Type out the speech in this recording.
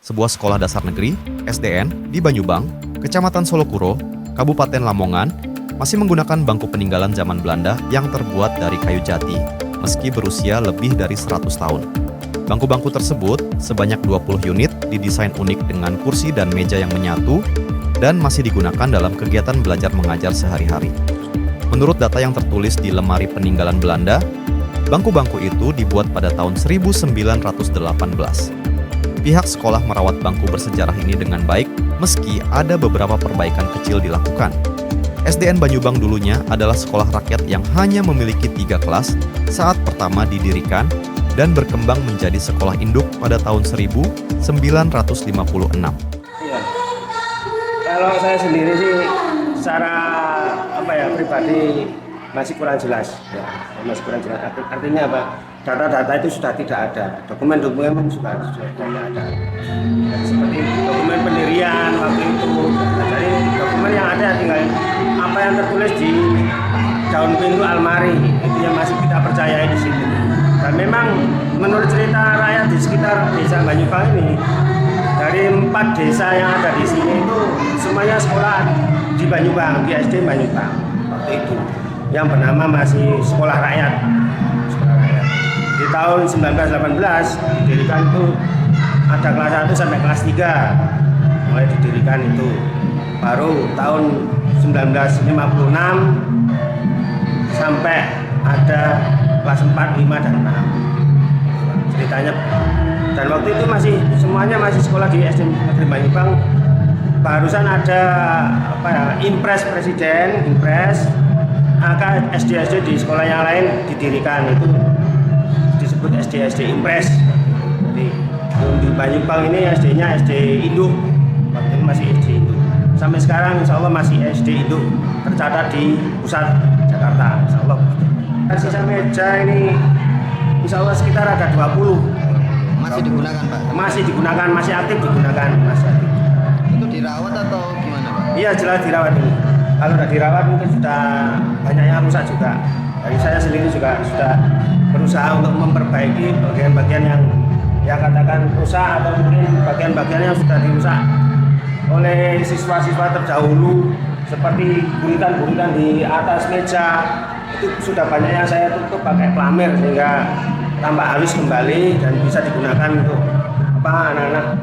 sebuah sekolah dasar negeri, SDN, di Banyubang, Kecamatan Solokuro, Kabupaten Lamongan, masih menggunakan bangku peninggalan zaman Belanda yang terbuat dari kayu jati, meski berusia lebih dari 100 tahun. Bangku-bangku tersebut, sebanyak 20 unit, didesain unik dengan kursi dan meja yang menyatu, dan masih digunakan dalam kegiatan belajar mengajar sehari-hari. Menurut data yang tertulis di lemari peninggalan Belanda, bangku-bangku itu dibuat pada tahun 1918. Pihak sekolah merawat bangku bersejarah ini dengan baik, meski ada beberapa perbaikan kecil dilakukan. SDN Banyubang dulunya adalah sekolah rakyat yang hanya memiliki 3 kelas saat pertama didirikan dan berkembang menjadi sekolah induk pada tahun 1956. Iya. Kalau saya sendiri sih secara pribadi masih kurang jelas. Ya, masih kurang jelas. Artinya apa? Data-data itu sudah tidak ada. Dokumen-dokumen sudah tidak ada. Seperti dokumen pendirian waktu itu. Nah, jadi dokumen yang ada tinggal apa yang tertulis di daun pintu almari itu yang masih kita percayai di situ. Dan memang menurut cerita rakyat di sekitar desa Banyubang ini, dari 4 desa yang ada di sini itu semuanya sekolah di Banyubang, di SD Banyubang waktu itu, yang bernama masih sekolah rakyat. Di tahun 1918 didirikan itu ada kelas 1 sampai kelas 3 mulai didirikan itu. Baru tahun 1956 sampai ada kelas 4, 5, dan 6 ceritanya. Dan waktu itu semuanya masih sekolah di SD Negeri Banyubang. Barusan ada impres presiden, maka SD-SD di sekolah yang lain didirikan, itu disebut SD impres. Jadi di Banyubang ini SD-nya SD induk, waktu itu masih SD induk. Sampai sekarang insya Allah masih SD induk tercatat di pusat Jakarta, insya Allah. Sisa meja ini insya Allah sekitar ada 20. Masih digunakan, Pak? Masih digunakan, masih aktif digunakan, masih aktif. Itu dirawat atau gimana, Pak? Iya, jelas dirawat ini. Kalau tidak dirawat mungkin sudah banyak yang rusak juga. Dari saya sendiri juga sudah berusaha untuk memperbaiki bagian-bagian yang katakan rusak, atau mungkin bagian-bagian yang sudah dirusak oleh siswa-siswa terdahulu, seperti guritan-guritan di atas meja. Itu sudah banyak yang saya tutup pakai plamir sehingga tampak halus kembali dan bisa digunakan untuk anak-anak